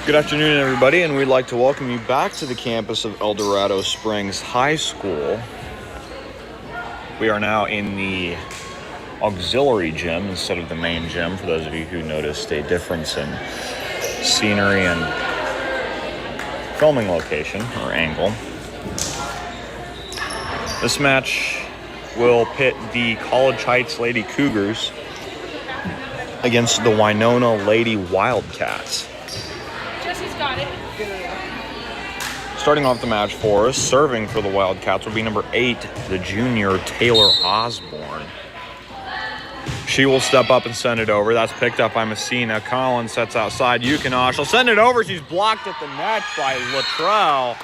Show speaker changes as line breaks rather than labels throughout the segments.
Good afternoon, everybody, and we'd like to welcome you back to the campus of El Dorado Springs High School. We are now in the auxiliary gym instead of the main gym, for those of you who noticed a difference in scenery and filming location or angle. This match will pit the College Heights Lady Cougars against the Winona Lady Wildcats.
Got it.
Starting off the match for us, serving for the Wildcats will be number 8, the junior Taylor Osborne. She will step up and send it over. That's picked up by Messina. Collins sets outside. Yukina, she'll send it over. She's blocked at the net by Luttrell.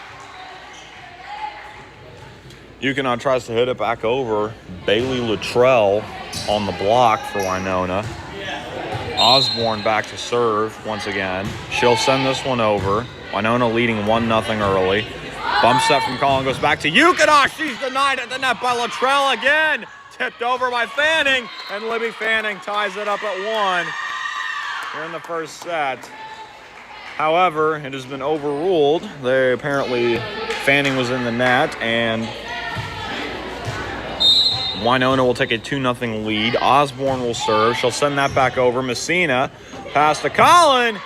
Yukina tries to hit it back over. Bailey Luttrell on the block for Winona. Osborne back to serve once again. She'll send this one over. Winona leading 1-0 early. Bump set from Collin goes back to Yukina. She's denied at the net by Luttrell again. Tipped over by Fanning. And Libby Fanning ties it up at 1 here in the first set. However, it has been overruled. Fanning was in the net, and Winona will take a 2-0 lead. Osborne will serve. She'll send that back over. Messina pass to Collin.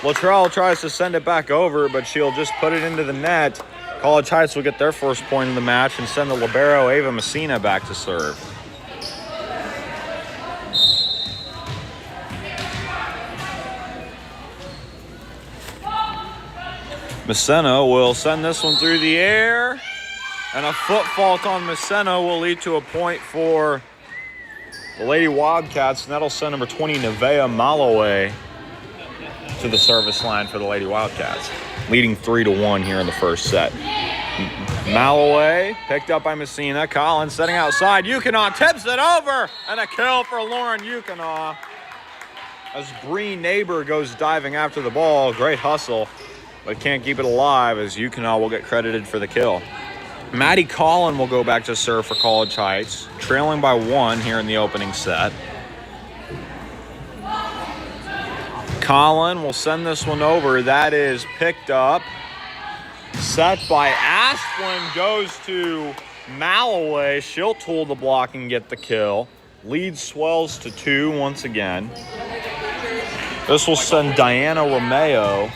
Luttrell tries to send it back over, but she'll just put it into the net. College Heights will get their first point of the match and send the libero Ava Messina back to serve. Messina will send this one through the air. And a foot fault on Messina will lead to a point for the Lady Wildcats, and that'll send number 20, Nevaeh Malaway, to the service line for the Lady Wildcats, leading 3-1 here in the first set. Malaway picked up by Messina. Collins setting outside. Yukina tips it over, and a kill for Lauren Yukina as Bree Neighbor goes diving after the ball. Great hustle, but can't keep it alive as Yukina will get credited for the kill. Maddie Collin will go back to serve for College Heights, trailing by 1 here in the opening set. Collin will send this one over. That is picked up. Set by Asplin, goes to Malaway. She'll tool the block and get the kill. Lead swells to 2 once again. This will send Diana Romeo,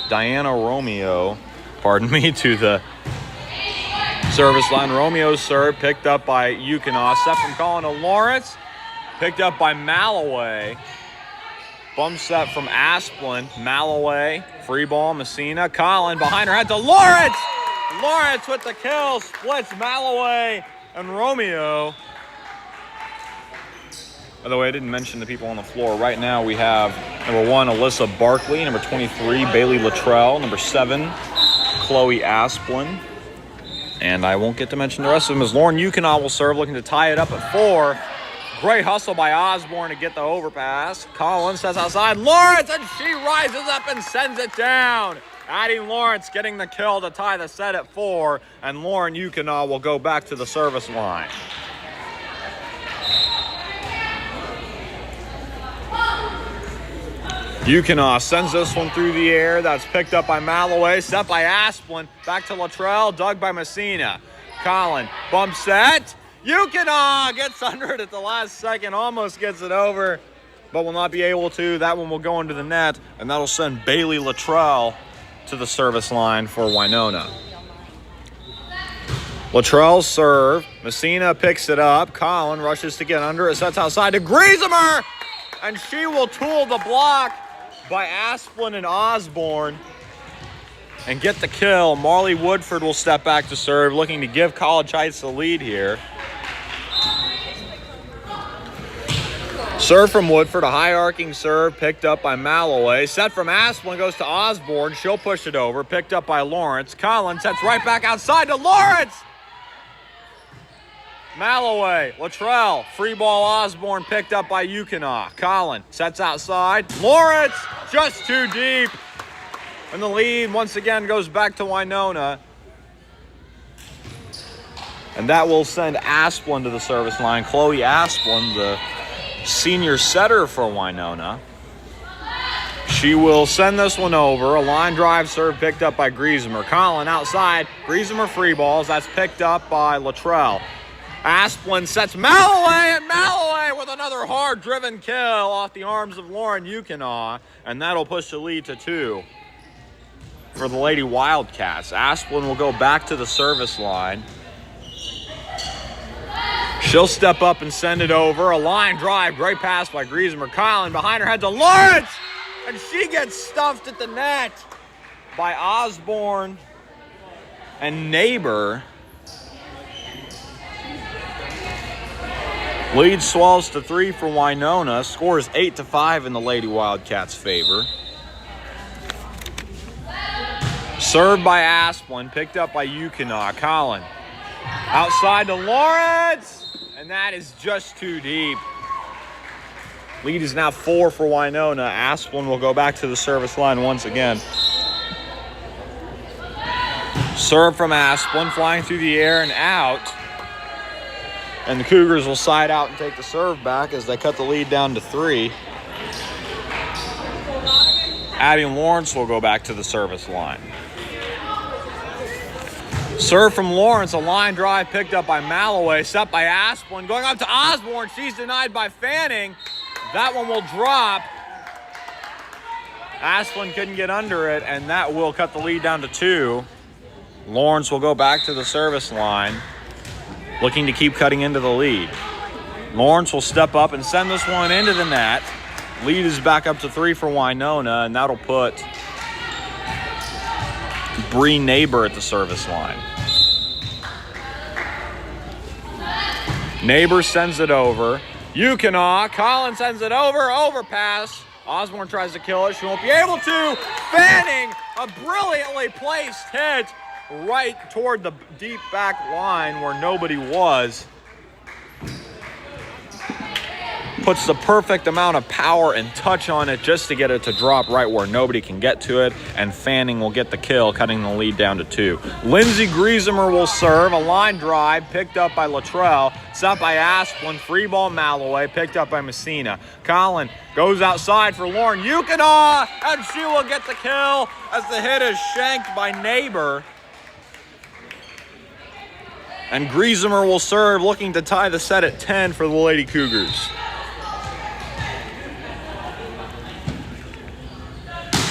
to the service line. Romeo's serve picked up by Yukina. Set from Collin to Lawrence. Picked up by Malaway. Bump set from Asplin. Malaway. Free ball. Messina. Collin behind her head to Lawrence. Lawrence with the kill. Splits Malaway and Romeo. By the way, I didn't mention the people on the floor. Right now we have number 1, Alyssa Barkley. Number 23, Bailey Luttrell. Number 7, Chloe Asplin. And I won't get to mention the rest of them as Lauren Yukina will serve, looking to tie it up at 4. Great hustle by Osborne to get the overpass. Collins says outside. Lawrence, and she rises up and sends it down. Addie Lawrence getting the kill to tie the set at 4. And Lauren Yukina will go back to the service line. Yukina sends this one through the air. That's picked up by Malaway. Set by Asplin. Back to Luttrell. Dug by Messina. Collin. Bump set. Yukina gets under it at the last second. Almost gets it over, but will not be able to. That one will go into the net, and that'll send Bailey Luttrell to the service line for Winona. Luttrell serve. Messina picks it up. Collin rushes to get under it. Sets outside to Griesemer, and she will tool the block by Asplin and Osborne and get the kill. Marley Woodford will step back to serve, looking to give College Heights the lead here. Serve from Woodford, a high arcing serve picked up by Malaway. Set from Asplin goes to Osborne. She'll push it over, picked up by Lawrence. Collins sets right back outside to Lawrence. Malaway, Luttrell, free ball Osborne picked up by Yukina. Collin sets outside. Lawrence just too deep. And the lead once again goes back to Winona. And that will send Asplin to the service line. Chloe Asplin, the senior setter for Winona. She will send this one over. A line drive serve picked up by Griesemer. Collin outside. Griesemer free balls. That's picked up by Luttrell. Asplin sets Malloway, and Malloway with another hard-driven kill off the arms of Lauren Yukinaw, and that'll push the lead to 2 for the Lady Wildcats. Asplin will go back to the service line. She'll step up and send it over. A line drive, great pass by Griesemer. Collin behind her head to Lawrence, and she gets stuffed at the net by Osborne and Neighbor. Lead swells to 3 for Winona. Score is 8-5 in the Lady Wildcats' favor. Served by Asplin, picked up by Yukinaw. Collin outside to Lawrence, and that is just too deep. Lead is now 4 for Winona. Asplin will go back to the service line once again. Serve from Asplin, flying through the air and out. And the Cougars will side out and take the serve back as they cut the lead down to 3. Addie Lawrence will go back to the service line. Serve from Lawrence, a line drive picked up by Malloway, set by Asplin, going up to Osborne. She's denied by Fanning. That one will drop. Asplin couldn't get under it, and that will cut the lead down to 2. Lawrence will go back to the service line, looking to keep cutting into the lead. Lawrence will step up and send this one into the net. Lead is back up to 3 for Winona, and that'll put Bree Neighbor at the service line. Neighbor sends it over. Yukinaw, Collin sends it over, overpass. Osborne tries to kill it, she won't be able to. Fanning, a brilliantly placed hit right toward the deep back line where nobody was. Puts the perfect amount of power and touch on it just to get it to drop right where nobody can get to it, and Fanning will get the kill, cutting the lead down to 2. Lindsay Griesemer will serve. A line drive picked up by Luttrell, set by Asplin, free ball Malloway, picked up by Messina. Collin goes outside for Lauren Yukinaw, and she will get the kill as the hit is shanked by Neighbor. And Griesemer will serve, looking to tie the set at 10 for the Lady Cougars.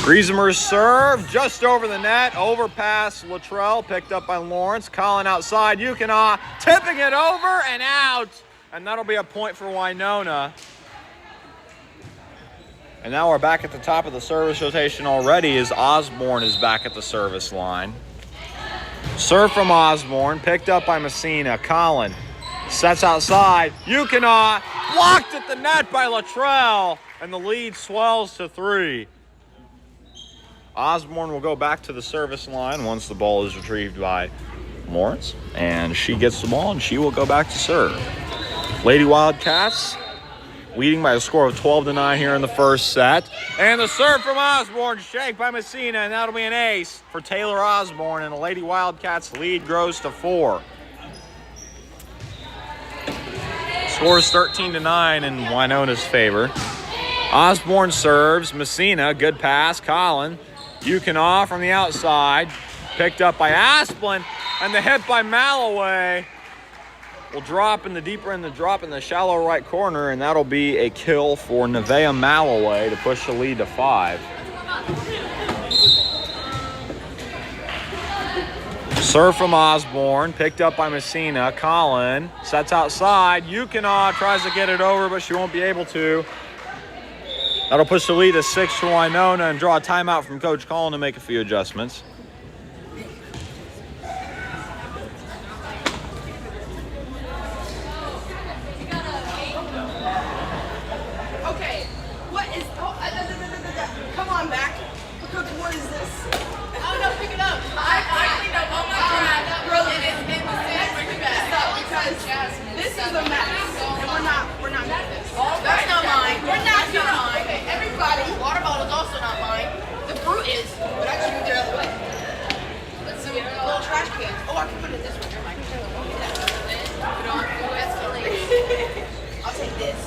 Griesemer's serve just over the net, overpass Luttrell, picked up by Lawrence. Collin outside, Yukinaw tipping it over and out, and that'll be a point for Winona. And now we're back at the top of the service rotation already as Osborne is back at the service line. Serve from Osborne, picked up by Messina. Collin sets outside. Yukinaw blocked at the net by Luttrell, and the lead swells to 3. Osborne will go back to the service line once the ball is retrieved by Lawrence, and she gets the ball and she will go back to serve. Lady Wildcats leading by a score of 12-9 here in the first set. And the serve from Osborne, shanked by Messina, and that'll be an ace for Taylor Osborne, and the Lady Wildcats lead grows to 4. Score is 13-9 in Winona's favor. Osborne serves, Messina, good pass, Collin. Yukinaw from the outside, picked up by Asplin, and the hit by Malloway will drop in the deeper end, drop in the shallow right corner, and that'll be a kill for Nevaeh Malloway to push the lead to 5. Serve from Osborne, picked up by Messina. Collin sets outside. Yukinaw tries to get it over, but she won't be able to. That'll push the lead to 6 for Winona and draw a timeout from Coach Collin to make a few adjustments.
Okay, what is... come on back. Coach, what is this? I don't know, pick it up. I cleaned up all my time. Really, because this is a mess. And we're not doing this. That's not mine. We're not doing mine. Okay, everybody. Water bottle's also not mine. The fruit is, but I just moved it out of the way. Let's see, little trash cans. Oh, I can put it this way. Never mind. We don't do escalate. I'll take this.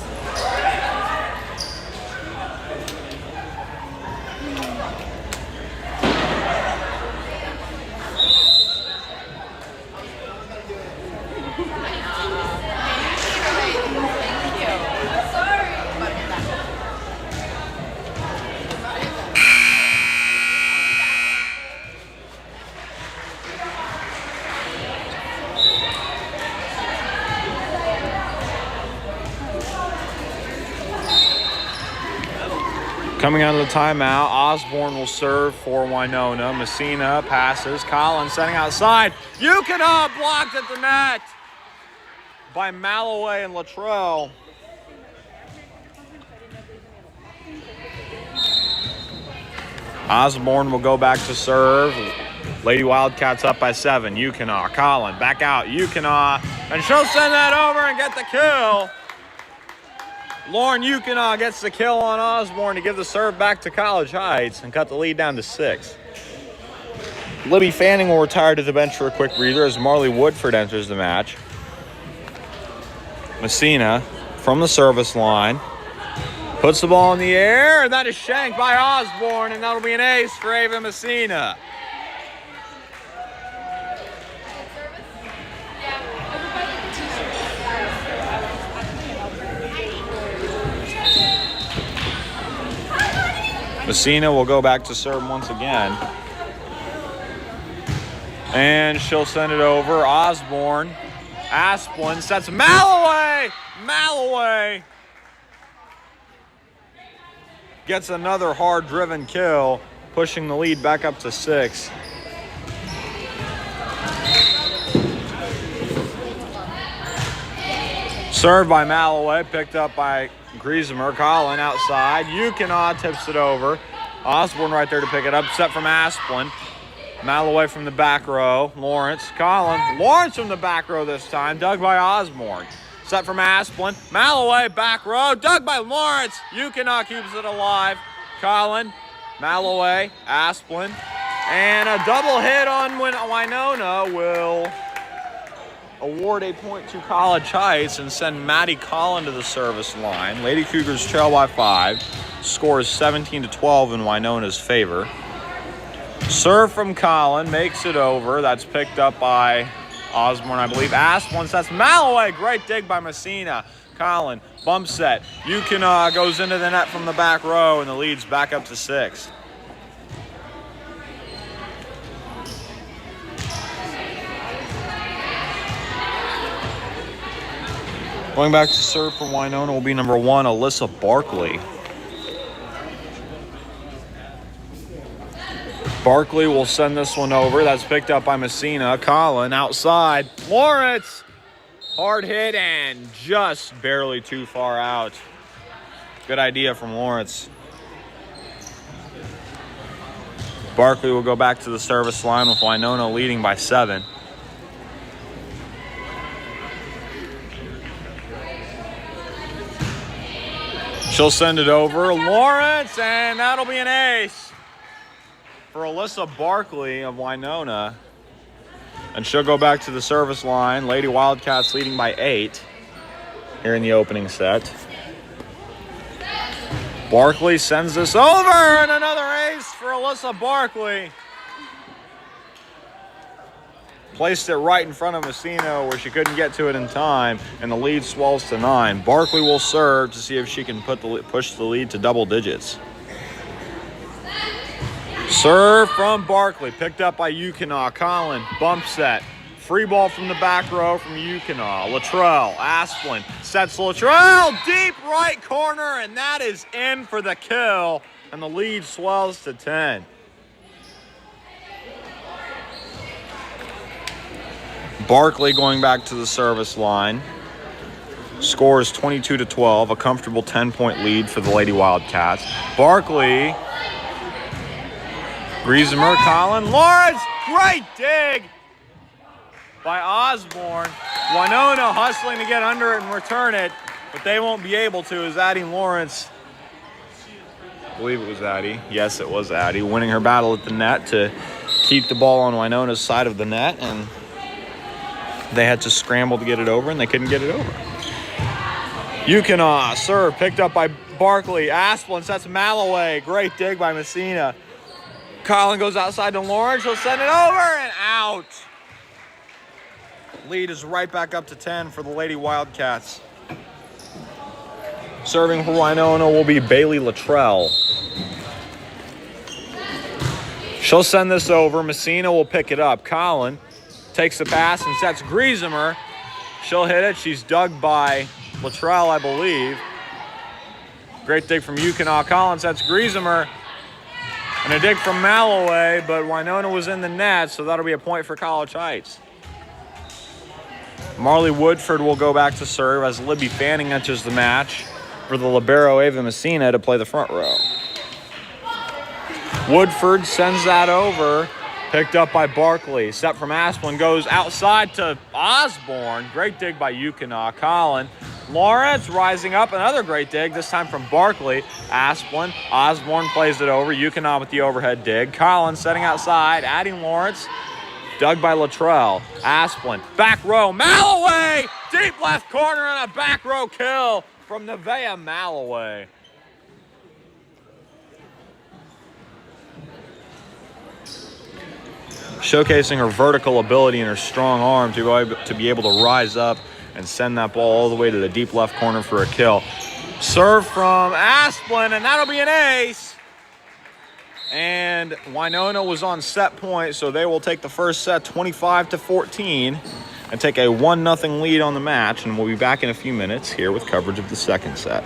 Coming out of the timeout, Osborne will serve for Winona. Messina passes. Collins setting outside. Yukina blocked at the net by Malloway and Luttrell. Osborne will go back to serve. Lady Wildcats up by 7. Yukina, Collins back out. Yukina, and she'll send that over and get the kill. Lauren Yukina gets the kill on Osborne to give the serve back to College Heights and cut the lead down to 6. Libby Fanning will retire to the bench for a quick breather as Marley Woodford enters the match. Messina from the service line puts the ball in the air, and that is shanked by Osborne, and that'll be an ace for Ava Messina. Messina will go back to serve once again. And she'll send it over. Osborne. Asplin sets Malloway. Malloway gets another hard-driven kill, pushing the lead back up to 6. Served by Malloway, picked up by Griesemer. Colin outside. Yukina tips it over. Osborne right there to pick it up. Set from Asplin. Malloway from the back row. Lawrence. Colin. Lawrence from the back row this time. Dug by Osborne. Set from Asplin. Malloway back row. Dug by Lawrence. Yukina keeps it alive. Colin. Malloway. Asplin. And a double hit on Winona will award a point to College Heights and send Maddie Collin to the service line. Lady Cougars trail by 5. Score is 17-12 in Winona's favor. Serve from Collin, makes it over. That's picked up by Osborne, I believe. Asplin sets Malloway. Great dig by Messina. Collin, bump set. Yukina goes into the net from the back row, and the lead's back up to 6. Going back to serve for Winona will be number 1, Alyssa Barkley. Barkley will send this one over. That's picked up by Messina. Collin outside. Lawrence! Hard hit and just barely too far out. Good idea from Lawrence. Barkley will go back to the service line with Winona leading by 7. She'll send it over. Lawrence, and that'll be an ace for Alyssa Barkley of Winona. And she'll go back to the service line. Lady Wildcats leading by 8 here in the opening set. Barkley sends this over, and another ace for Alyssa Barkley. Placed it right in front of Messina where she couldn't get to it in time, and the lead swells to 9. Barkley will serve to see if she can push the lead to double digits. Serve from Barkley, picked up by Yukina. Collin, bump set. Free ball from the back row from Yukina. Luttrell, Asplin, sets Luttrell, deep right corner, and that is in for the kill, and the lead swells to 10. Barkley going back to the service line. Score is 22-12, a comfortable 10-point lead for the Lady Wildcats. Barkley, Griesemer, Collin, Lawrence, great dig by Osborne. Winona hustling to get under it and return it, but they won't be able to as Addie Lawrence, I believe it was Addie, yes it was Addie, winning her battle at the net to keep the ball on Winona's side of the net, and they had to scramble to get it over, and they couldn't get it over. Yukina, serve, picked up by Barkley. Asplin sets Malloway. Great dig by Messina. Colin goes outside to Lawrence. He'll send it over and out. Lead is right back up to 10 for the Lady Wildcats. Serving for Winona will be Bailey Luttrell. She'll send this over. Messina will pick it up. Colin takes the pass and sets Griesemer. She'll hit it. She's dug by Luttrell, I believe. Great dig from Yukonaw. Colin sets Griesemer. And a dig from Malloway, but Winona was in the net, so that'll be a point for College Heights. Marley Woodford will go back to serve as Libby Fanning enters the match for the libero Ava Messina to play the front row. Woodford sends that over, picked up by Barkley. Set from Asplin goes outside to Osborne. Great dig by Yukonaw. Colin. Lawrence rising up, another great dig, this time from Barkley. Asplin. Osborne plays it over. Yukonaw with the overhead dig. Colin setting outside, adding Lawrence. Dug by Luttrell. Asplin. Back row. Malloway! Deep left corner and a back row kill from Nevaeh Malloway. Showcasing her vertical ability and her strong arm to be able to rise up and send that ball all the way to the deep left corner for a kill. Serve from Asplin, and that'll be an ace. And Winona was on set point, so they will take the first set 25-14 and take a 1-0 lead on the match. And we'll be back in a few minutes here with coverage of the second set.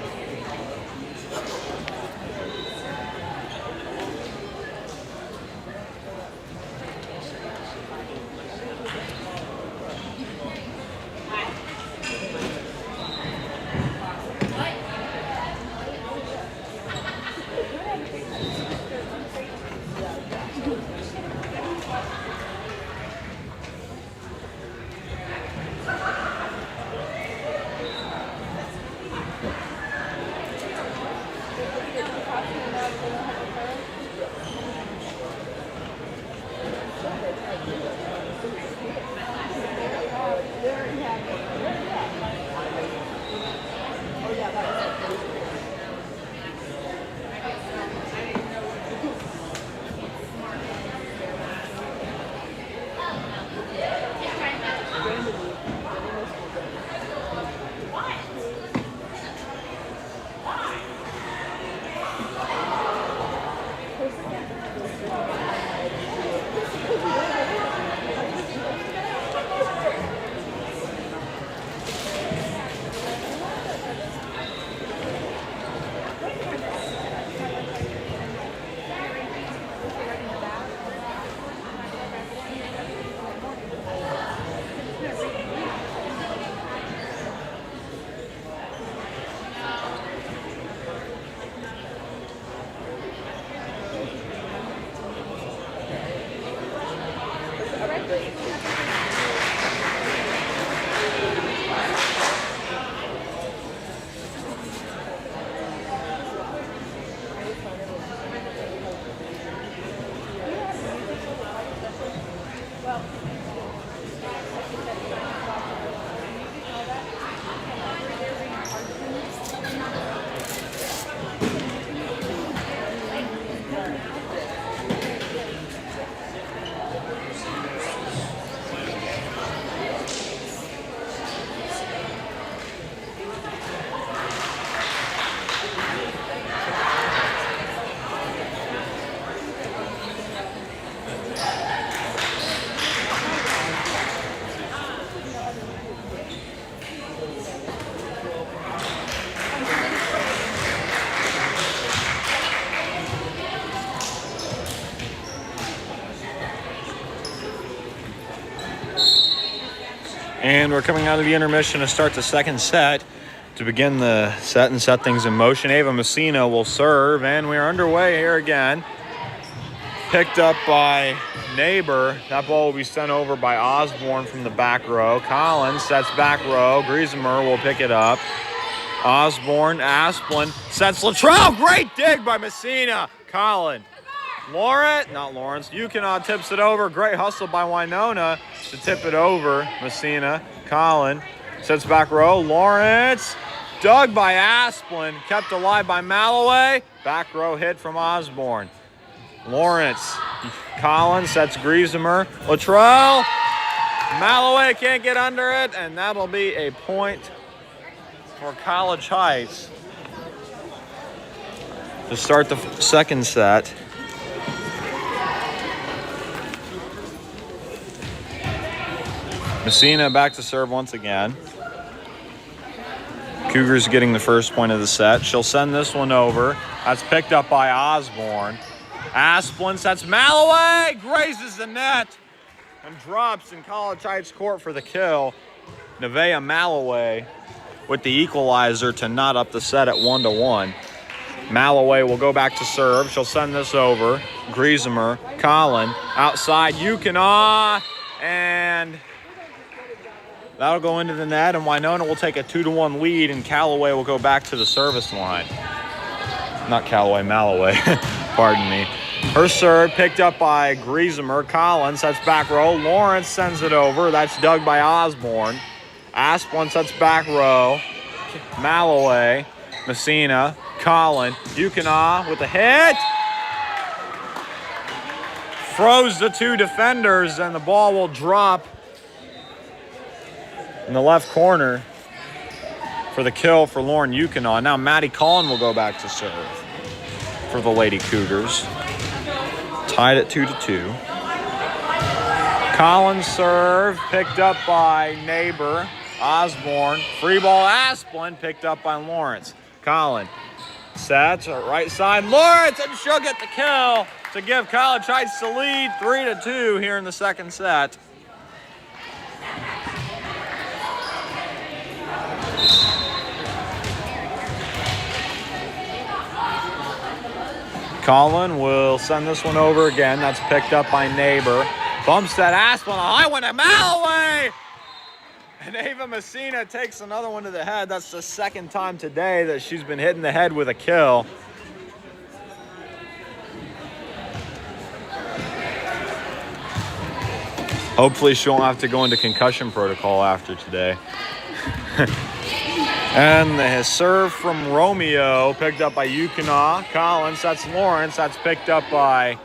And we're coming out of the intermission to start the second set. To begin the set and set things in motion, Ava Messina will serve, and we are underway here again. Picked up by Neighbor. That ball will be sent over by Osborne from the back row. Collins sets back row. Griesemer will pick it up. Osborne, Asplin sets Luttrell. Great dig by Messina. Collins. Lawrence. Yukonaw tips it over. Great hustle by Winona to tip it over. Messina. Collin sets back row. Lawrence. Dug by Asplin. Kept alive by Malloway. Back row hit from Osborne. Lawrence. Collins sets Griesemer. Luttrell. Malloway can't get under it, and that'll be a point for College Heights to start the second set. Messina back to serve once again. Cougars getting the first point of the set. She'll send this one over. That's picked up by Osborne. Asplin sets Malloway, grazes the net, and drops in College Heights court for the kill. Nevaeh Malloway with the equalizer to knot up the set at 1-1. Malloway will go back to serve. She'll send this over. Griesemer, Collin, outside, Yukina, and that'll go into the net, and Winona will take a 2-1 lead, and Callaway will go back to the service line. Not Callaway, Malloway. Pardon me. Her serve picked up by Griesemer. Collins sets back row. Lawrence sends it over. That's dug by Osborne. Asplin sets back row. Malloway, Messina, Collin, Yukina with a hit. Froze the two defenders, and the ball will drop in the left corner for the kill for Lauren Yukina. Now Maddie Collin will go back to serve for the Lady Cougars. Tied at 2-2. Collins serve picked up by Neighbor. Osborne. Free ball Asplin picked up by Lawrence. Collin sets right side. Lawrence, and she'll get the kill to give College Heights the lead 3-2 here in the second set. Collin will send this one over again. That's picked up by Neighbor. Bumps that Asplin. A high one to Malloway. And Ava Messina takes another one to the head. That's the second time today that she's been hitting the head with a kill. Hopefully she won't have to go into concussion protocol after today. And the serve from Romeo, picked up by Yukina. Collins, that's Lawrence. That's picked up by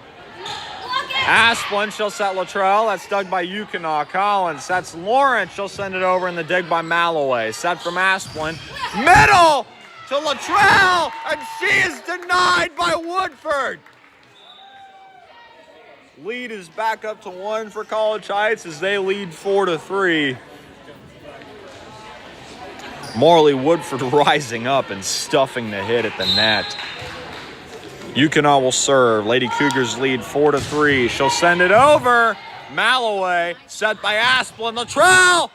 Asplin. She'll set Luttrell. That's dug by Yukina. Collins, that's Lawrence. She'll send it over in the dig by Malloway. Set from Asplin. Middle to Luttrell, and she is denied by Woodford. Lead is back up to 1 for College Heights as they lead 4-3. Morley Woodford rising up and stuffing the hit at the net. Yukina will serve. Lady Cougars lead 4-3. She'll send it over. Malloway set by Asplin. Luttrell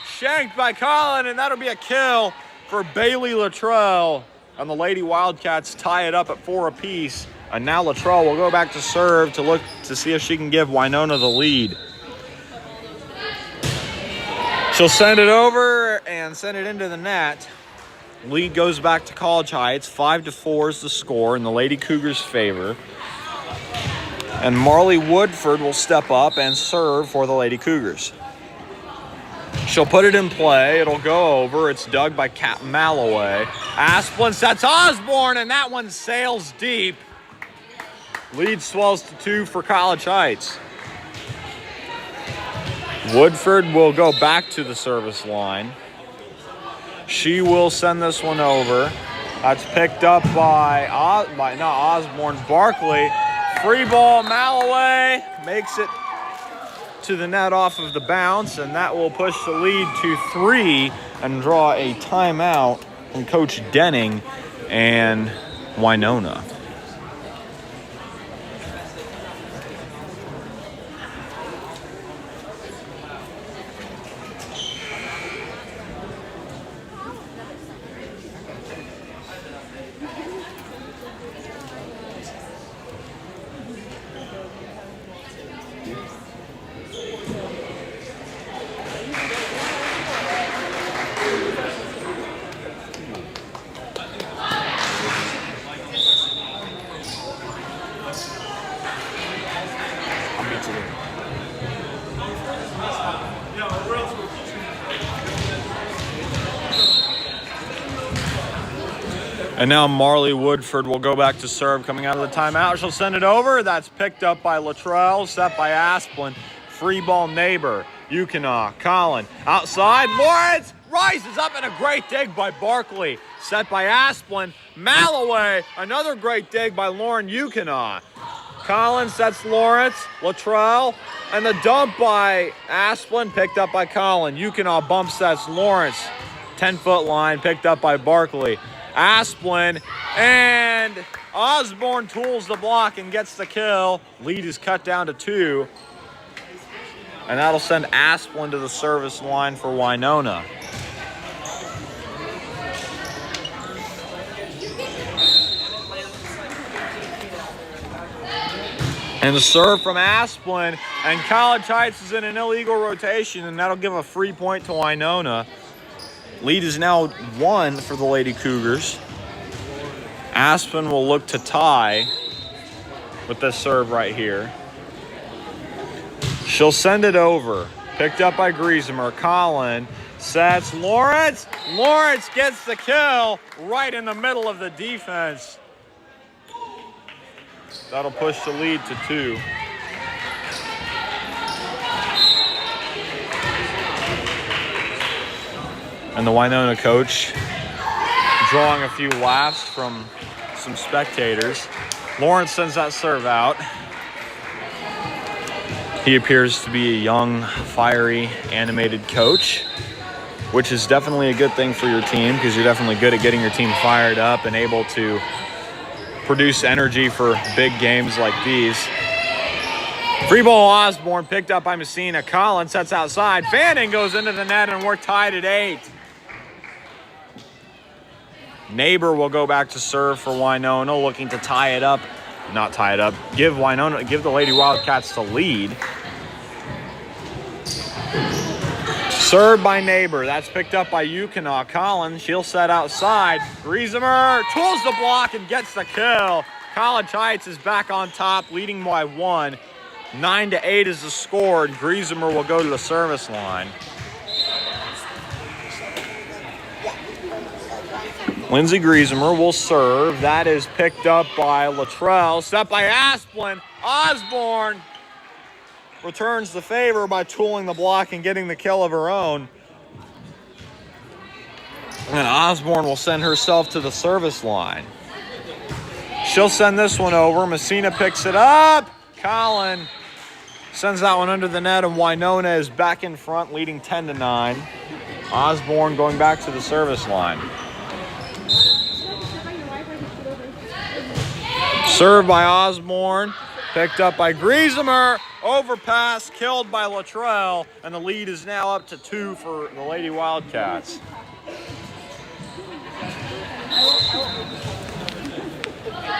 shanked by Collin, and that'll be a kill for Bailey Luttrell. And the Lady Wildcats tie it up at 4 apiece. And now Luttrell will go back to serve to look to see if she can give Winona the lead. She'll send it over and send it into the net. Lead goes back to College Heights. 5-4 is the score in the Lady Cougars' favor. And Marley Woodford will step up and serve for the Lady Cougars. She'll put it in play. It'll go over. It's dug by Kat Malloway. Asplin sets Osborne, and that one sails deep. Lead swells to 2 for College Heights. Woodford will go back to the service line. She will send this one over. That's picked up by not Osborne, Barkley. Free ball, Malloway makes it to the net off of the bounce, and that will push the lead to 3 and draw a timeout from Coach Denning and Winona. And now Marley Woodford will go back to serve coming out of the timeout. She'll send it over. That's picked up by Luttrell, set by Asplin. Free ball Neighbor. Yukina, Collin, outside. Lawrence rises up and a great dig by Barkley. Set by Asplin. Malloway, another great dig by Lauren Yukina. Collin sets Lawrence, Luttrell, and the dump by Asplin picked up by Collin. Yukina bump sets Lawrence. 10-foot line picked up by Barkley. Asplin and Osborne tools the block and gets the kill. Lead is cut down to 2. And that'll send Asplin to the service line for Winona. And the serve from Asplin, and College Heights is in an illegal rotation, and that'll give a free point to Winona. Lead is now 1 for the Lady Cougars. Asplin will look to tie with this serve right here. She'll send it over. Picked up by Griesemer. Collin sets Lawrence. Lawrence gets the kill right in the middle of the defense. That'll push the lead to 2. And the Winona coach drawing a few laughs from some spectators. Lawrence sends that serve out. He appears to be a young, fiery, animated coach, which is definitely a good thing for your team because you're definitely good at getting your team fired up and able to produce energy for big games like these. Free ball Osborne picked up by Messina. Collin sets outside. Fanning goes into the net and we're tied at 8. Neighbor will go back to serve for Winona, looking to tie it up. Not tie it up. Give the Lady Wildcats the lead. Served by Neighbor. That's picked up by Yukina. Collin, she'll set outside. Griesemer tools the block and gets the kill. College Heights is back on top, leading by 1. 9-8 is the score, and Griesemer will go to the service line. Lindsay Griesemer will serve. That is picked up by Luttrell. Set by Asplin. Osborne returns the favor by tooling the block and getting the kill of her own. And Osborne will send herself to the service line. She'll send this one over. Messina picks it up. Collin sends that one under the net, and Winona is back in front, leading 10-9. Osborne going back to the service line. Served by Osborne, picked up by Griesemer, overpass, killed by Luttrell, and the lead is now up to 2 for the Lady Wildcats.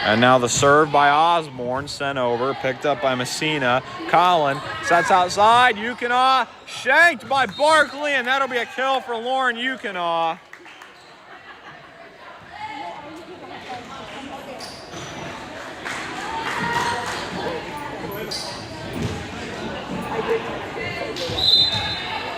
And now the serve by Osborne, sent over, picked up by Messina. Collin sets outside, Yukina, shanked by Barkley, and that'll be a kill for Lauren Yukina.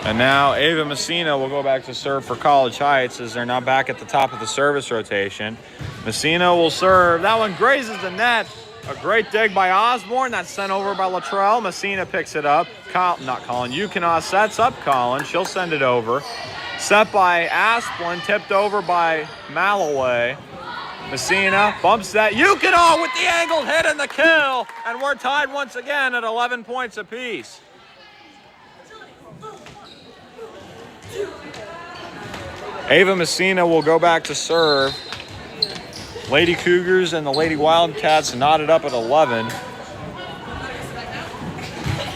And now Ava Messina will go back to serve for College Heights as they're now back at the top of the service rotation. Messina will serve. That one grazes the net. A great dig by Osborne. That's sent over by Luttrell. Messina picks it up. Yukina sets up Collin. She'll send it over. Set by Asplin. Tipped over by Malloway. Messina bumps that. Yukina with the angled hit and the kill. And we're tied once again at 11 points apiece. Ava Messina will go back to serve. Lady Cougars and the Lady Wildcats knotted up at 11.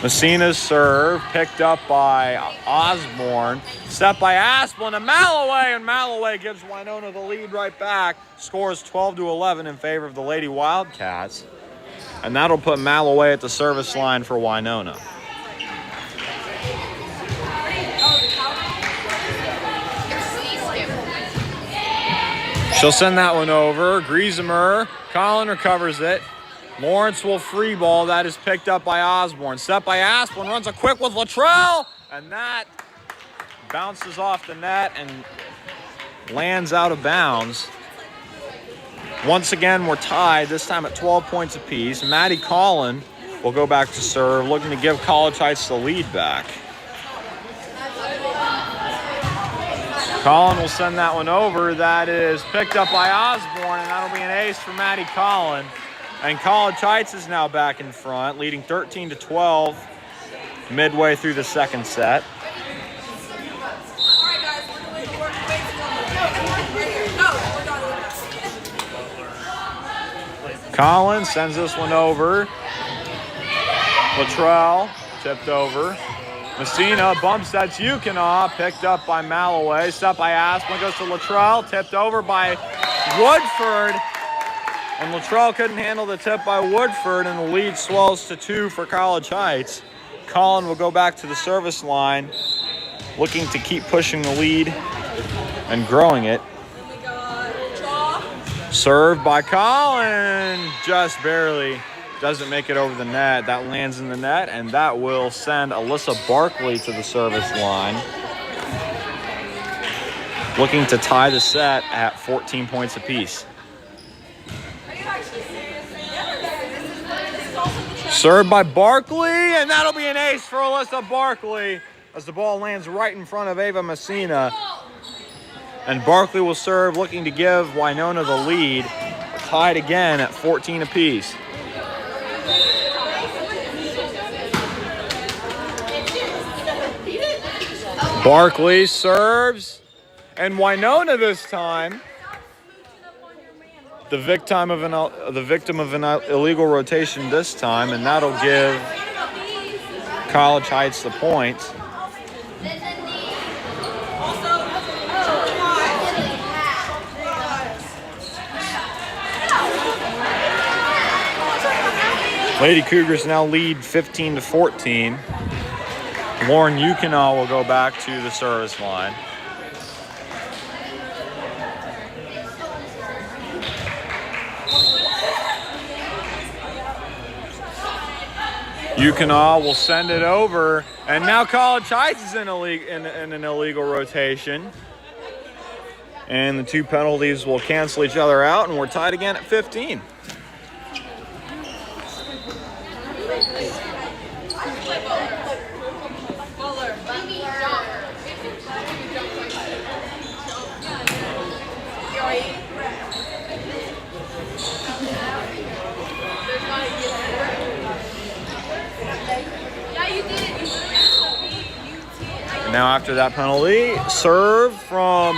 Messina's serve picked up by Osborne. Set by Asplin and Malloway gives Winona the lead right back. Scores 12-11 in favor of the Lady Wildcats. And that'll put Malloway at the service line for Winona. She'll send that one over. Griesemer. Collin recovers it. Lawrence will free ball. That is picked up by Osborne. Set by Asplin. Runs a quick with Luttrell. And that bounces off the net and lands out of bounds. Once again, we're tied, this time at 12 points apiece. Maddie Collin will go back to serve, looking to give College Heights the lead back. Collin will send that one over. That is picked up by Osborne, and that'll be an ace for Maddie Collin. And College Heights is now back in front, leading 13-12 midway through the second set. Collins sends this one over. Latrell tipped over. Messina bumps that Yukina, picked up by Malloway. Set by Asplin, goes to Latrell, tipped over by Woodford. And Latrell couldn't handle the tip by Woodford, and the lead swells to 2 for College Heights. Collin will go back to the service line, looking to keep pushing the lead and growing it. Served by Collin, just barely. Doesn't make it over the net. That lands in the net, and that will send Alyssa Barkley to the service line. Looking to tie the set at 14 points apiece. Served by Barkley, and that'll be an ace for Alyssa Barkley as the ball lands right in front of Ava Messina. And Barkley will serve, looking to give Winona the lead. Tied again at 14 apiece. Barkley serves, and Winona this time, the victim of an illegal rotation this time, and that'll give College Heights the point. Lady Cougars now lead 15-14. Lauren Yukina will go back to the service line. Yukina will send it over, and now College Heights is in an illegal rotation. And the two penalties will cancel each other out, and we're tied again at 15. And now after that penalty, serve from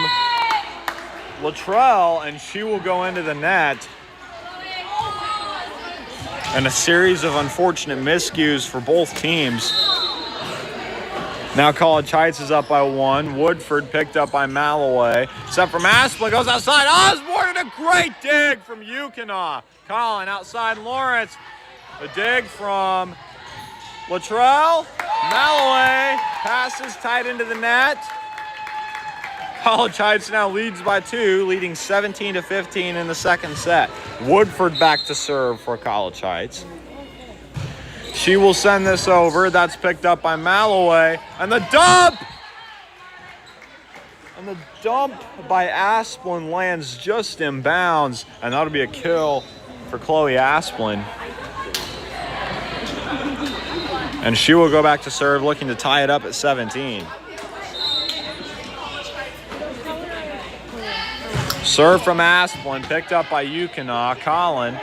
Latrell, and she will go into the net. And a series of unfortunate miscues for both teams. Now College Heights is up by 1. Woodford picked up by Malloway. Set from Asplin, goes outside. Osborne, and a great dig from Yukina. Collin outside Lawrence. A dig from Latrell. Malloway passes tight into the net. College Heights now leads by 2, leading 17-15 in the second set. Woodford back to serve for College Heights. She will send this over. That's picked up by Malloway. And the dump! And the dump by Asplin lands just in bounds. And that'll be a kill for Chloe Asplin. And she will go back to serve, looking to tie it up at 17. Serve from Asplin, picked up by Yukina. Collin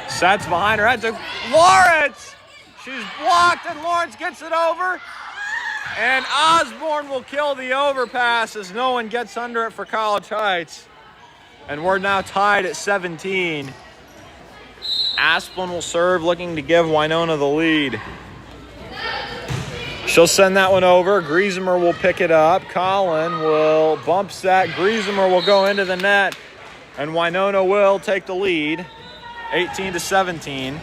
sets behind her head to Lawrence. She's blocked, and Lawrence gets it over. And Osborne will kill the overpass as no one gets under it for College Heights. And we're now tied at 17. Asplin will serve, looking to give Winona the lead. She'll send that one over. Griesemer will pick it up. Collin will bump set. Griesemer will go into the net. And Winona will take the lead, 18-17.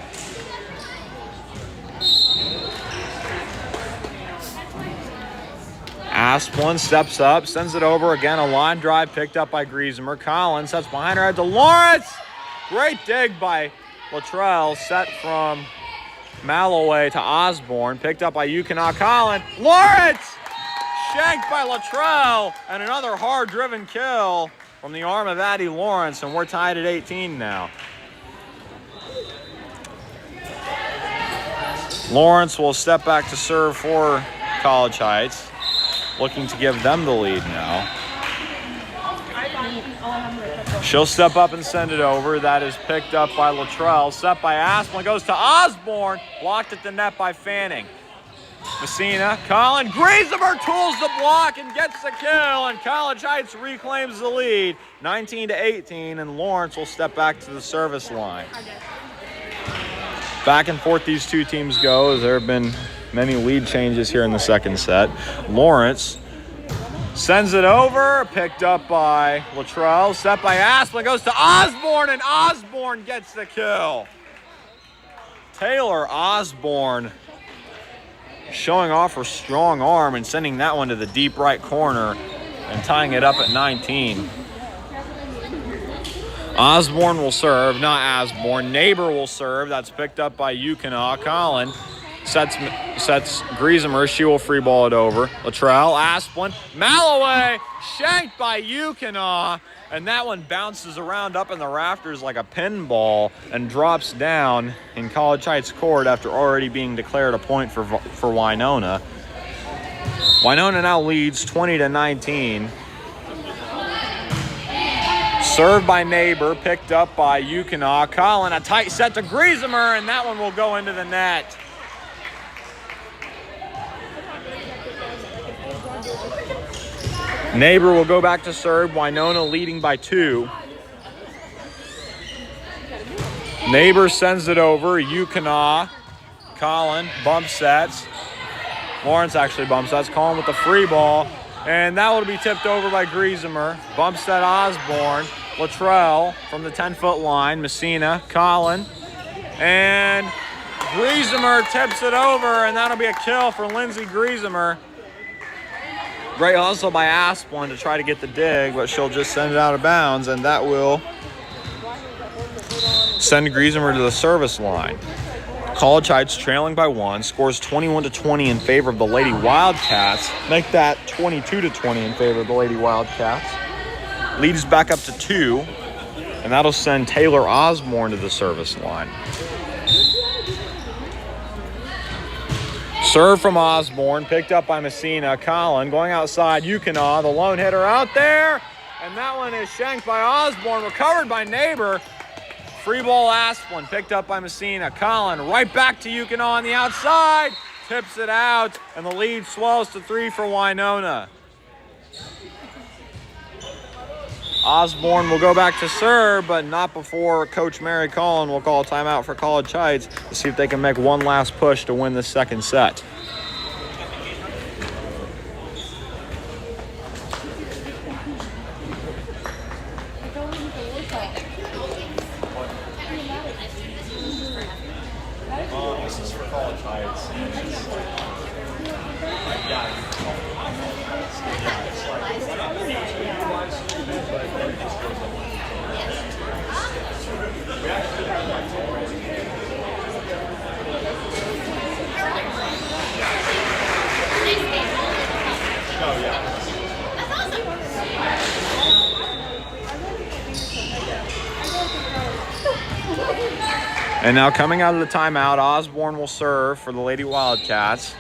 Asplin steps up, sends it over again. A line drive picked up by Griesemer. Collin sets behind her head to Lawrence. Great dig by Latrell, set from Malloway to Osborne, picked up by Yukina. Collin, Lawrence! Shanked by Latrell, and another hard-driven kill from the arm of Addie Lawrence, and we're tied at 18 now. Lawrence will step back to serve for College Heights, looking to give them the lead now. She'll step up and send it over. That is picked up by Luttrell. Set by Asplin. Goes to Osborne. Blocked at the net by Fanning. Messina. Colin. Griesemer tools the block and gets the kill. And College Heights reclaims the lead. 19-18. And Lawrence will step back to the service line. Back and forth these two teams go, as there have been many lead changes here in the second set. Lawrence sends it over, picked up by Luttrell, set by Asplin, goes to Osborne, and Osborne gets the kill. Taylor Osborne showing off her strong arm and sending that one to the deep right corner and tying it up at 19. Osborne will serve, not Asborne. Neighbor will serve. That's picked up by Yukonaw. Collin sets Griesemer. She will free ball it over. Luttrell, Asplin, Malloway, shanked by Yukonaw. And that one bounces around up in the rafters like a pinball and drops down in College Heights court after already being declared a point for Winona. Winona now leads 20-19. Served by Neighbor, picked up by Yukonaw. Collin, a tight set to Griesemer, and that one will go into the net. Neighbor will go back to serve. Winona leading by 2. Neighbor sends it over. Yukonaw. Collin bump sets. Lawrence actually bump sets. Collin with the free ball. And that will be tipped over by Griesemer. Bump set Osborne. Luttrell from the 10-foot line. Messina. Collin. And Griesemer tips it over, and that'll be a kill for Lindsay Griesemer. Great hustle by Asplin to try to get the dig, but she'll just send it out of bounds, and that will send Griesemer to the service line. College Heights trailing by 1, scores 21-20 in favor of the Lady Wildcats. Make that 22-20 in favor of the Lady Wildcats. Leads back up to 2, and that'll send Taylor Osborne to the service line. Serve from Osborne, picked up by Messina. Collin going outside. Yukonaw, the lone hitter out there. And that one is shanked by Osborne, recovered by Neighbor. Free ball Asplin, picked up by Messina. Collin right back to Yukonaw on the outside. Tips it out, and the lead swells to 3 for Winona. Osborne will go back to serve, but not before Coach Mary Collin will call a timeout for College Heights to see if they can make one last push to win this second set. This is for College Heights. And now coming out of the timeout, Osborne will serve for the Lady Wildcats.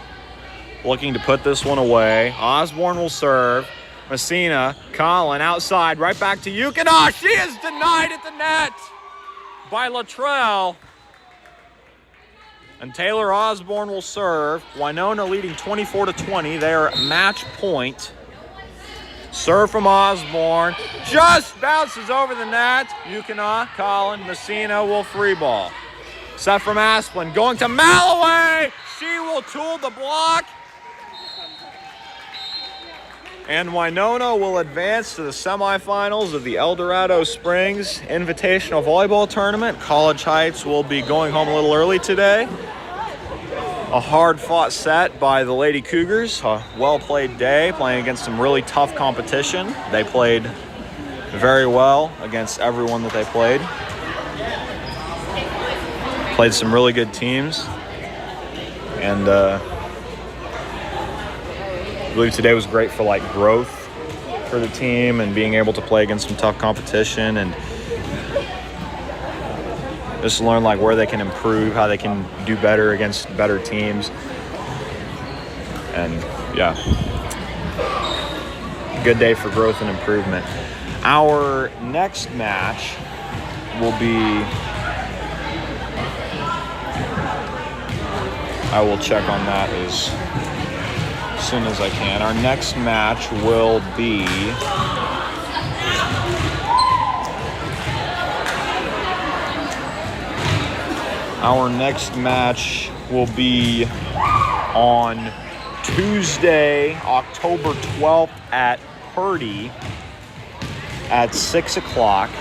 Looking to put this one away. Osborne will serve. Messina, Collin outside, right back to Yukonaw. She is denied at the net by Luttrell. And Taylor Osborne will serve. Winona leading 24-20. They are at match point. Serve from Osborne. Just bounces over the net. Yukonaw, Collin, Messina will free ball. Set from Asplin. Going to Malloway. She will tool the block. And Winona will advance to the semifinals of the El Dorado Springs Invitational Volleyball Tournament. College Heights will be going home a little early today. A hard-fought set by the Lady Cougars. A well-played day, playing against some really tough competition. They played very well against everyone that they played. Played some really good teams. And I believe today was great for growth for the team and being able to play against some tough competition and just learn like where they can improve, how they can do better against better teams. And yeah, good day for growth and improvement. Our next match will be, I will check on that as soon as I can. Our next match will be on Tuesday, October 12th at Purdy at 6 o'clock.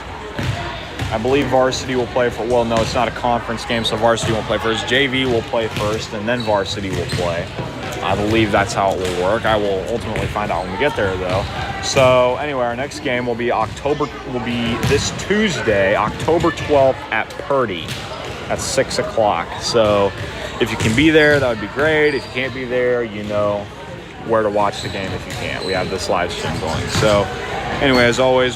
I believe Varsity will play for, well, no, it's not a conference game, so Varsity won't play first. JV will play first, and then Varsity will play. I believe that's how it will work. I will ultimately find out when we get there, though. So, anyway, our next game will be this Tuesday, October 12th at Purdy at 6 o'clock. So, if you can be there, that would be great. If you can't be there, you know where to watch the game if you can't. We have this live stream going. So, anyway, as always,